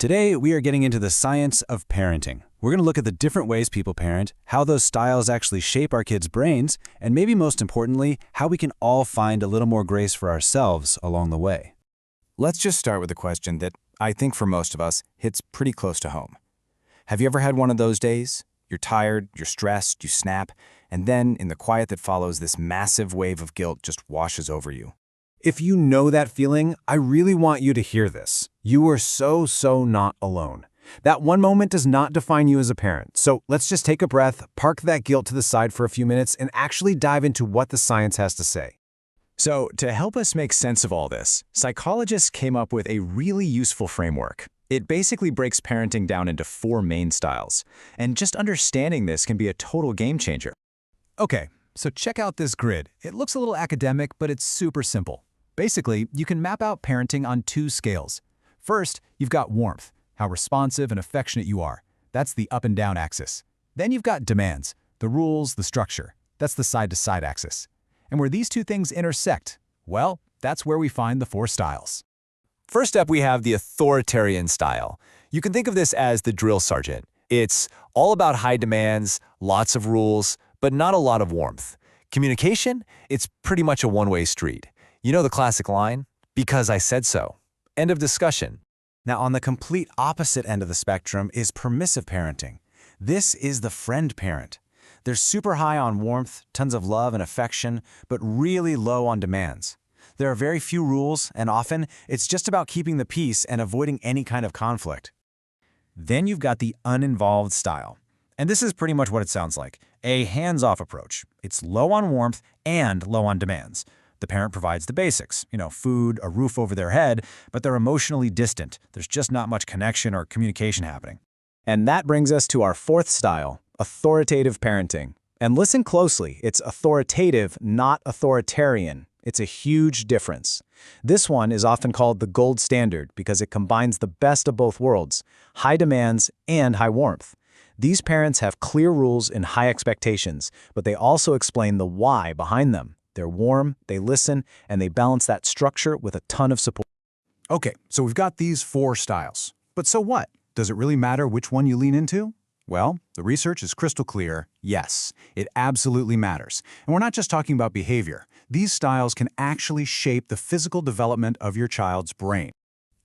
Today, we are getting into the science of parenting. We're going to look at the different ways people parent, how those styles actually shape our kids' brains, and maybe most importantly, how we can all find a little more grace for ourselves along the way. Let's just start with a question that I think for most of us hits pretty close to home. Have you ever had one of those days? You're tired, you're stressed, you snap, and then in the quiet that follows, this massive wave of guilt just washes over you. If you know that feeling, I really want you to hear this. You are so not alone. That one moment does not define you as a parent. So let's just take a breath, park that guilt to the side for a few minutes, and actually dive into what the science has to say. So, to help us make sense of all this, psychologists came up with a really useful framework. It basically breaks parenting down into 4 main styles, and just understanding this can be a total game changer. Okay, so check out this grid. It looks a little academic, but it's super simple. Basically, you can map out parenting on 2 scales. First, you've got warmth, how responsive and affectionate you are. That's the up and down axis. Then you've got demands, the rules, the structure. That's the side-to-side axis. And where these 2 things intersect, well, that's where we find the 4 styles. First up, we have the authoritarian style. You can think of this as the drill sergeant. It's all about high demands, lots of rules, but not a lot of warmth. Communication? It's pretty much a one-way street. You know the classic line? Because I said so. End of discussion. Now, on the complete opposite end of the spectrum is permissive parenting. This is the friend parent. They're super high on warmth, tons of love and affection, but really low on demands. There are very few rules, and often it's just about keeping the peace and avoiding any kind of conflict. Then you've got the uninvolved style. And this is pretty much what it sounds like, a hands-off approach. It's low on warmth and low on demands. The parent provides the basics, food, a roof over their head, but they're emotionally distant. There's just not much connection or communication happening. And that brings us to our 4th style, authoritative parenting. And listen closely, it's authoritative, not authoritarian. It's a huge difference. This one is often called the gold standard because it combines the best of both worlds, high demands and high warmth. These parents have clear rules and high expectations, but they also explain the why behind them. They're warm, they listen, and they balance that structure with a ton of support. Okay, so we've got these 4 styles. But so what? Does it really matter which one you lean into? Well, the research is crystal clear. Yes, it absolutely matters. And we're not just talking about behavior. These styles can actually shape the physical development of your child's brain.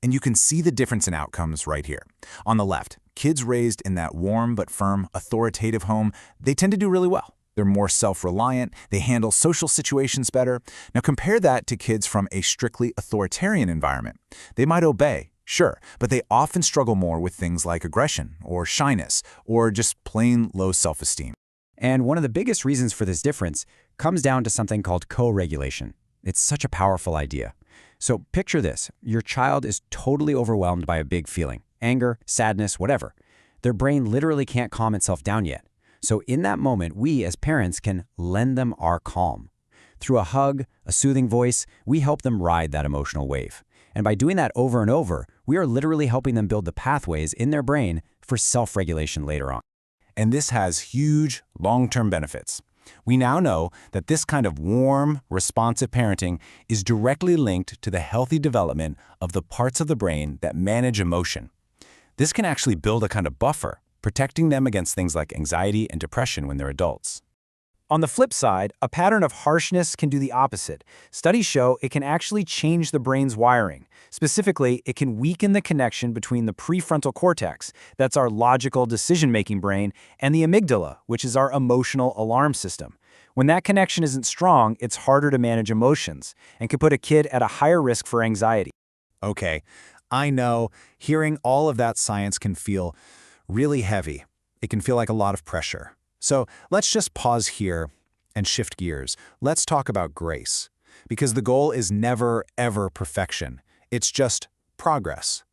And you can see the difference in outcomes right here. On the left, kids raised in that warm but firm, authoritative home, they tend to do really well. They're more self-reliant, they handle social situations better. Now compare that to kids from a strictly authoritarian environment. They might obey, sure, but they often struggle more with things like aggression or shyness or just plain low self-esteem. And one of the biggest reasons for this difference comes down to something called co-regulation. It's such a powerful idea. So picture this, your child is totally overwhelmed by a big feeling, anger, sadness, whatever. Their brain literally can't calm itself down yet. So in that moment, we as parents can lend them our calm. Through a hug, a soothing voice, we help them ride that emotional wave. And by doing that over and over, we are literally helping them build the pathways in their brain for self-regulation later on. And this has huge long-term benefits. We now know that this kind of warm, responsive parenting is directly linked to the healthy development of the parts of the brain that manage emotion. This can actually build a kind of buffer, protecting them against things like anxiety and depression when they're adults. On the flip side, a pattern of harshness can do the opposite. Studies show it can actually change the brain's wiring. Specifically, it can weaken the connection between the prefrontal cortex, that's our logical decision-making brain, and the amygdala, which is our emotional alarm system. When that connection isn't strong, it's harder to manage emotions and can put a kid at a higher risk for anxiety. Okay, I know hearing all of that science can feel really heavy. It can feel like a lot of pressure. So let's just pause here and shift gears. Let's talk about grace. Because the goal is never, ever perfection. It's just progress.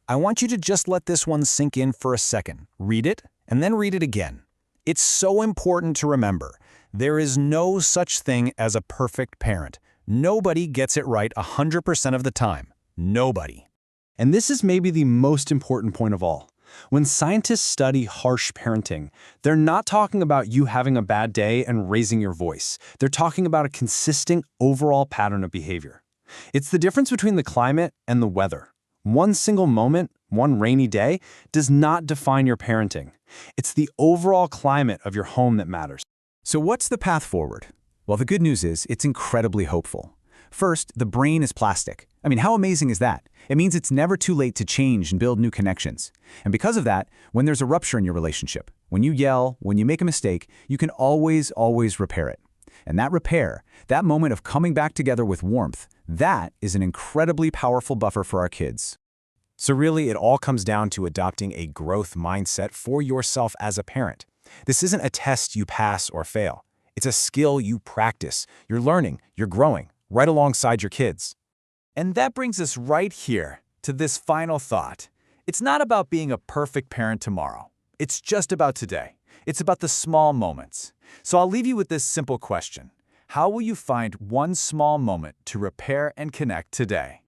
I want you to just let this one sink in for a second. Read it, and then read it again. It's so important to remember. There is no such thing as a perfect parent. Nobody gets it right 100% of the time. Nobody. And this is maybe the most important point of all. When scientists study harsh parenting, they're not talking about you having a bad day and raising your voice. They're talking about a consistent overall pattern of behavior. It's the difference between the climate and the weather. One single moment one rainy day, does not define your parenting. It's the overall climate of your home that matters. So what's the path forward? Well, the good news is it's incredibly hopeful. First, the brain is plastic. I mean, how amazing is that? It means it's never too late to change and build new connections. And because of that, when there's a rupture in your relationship, when you yell, when you make a mistake, you can always repair it. And that repair, that moment of coming back together with warmth, that is an incredibly powerful buffer for our kids. So really, it all comes down to adopting a growth mindset for yourself as a parent. This isn't a test you pass or fail. It's a skill you practice. You're learning, you're growing, right alongside your kids. And that brings us right here to this final thought. It's not about being a perfect parent tomorrow. It's just about today. It's about the small moments. So I'll leave you with this simple question. How will you find one small moment to repair and connect today?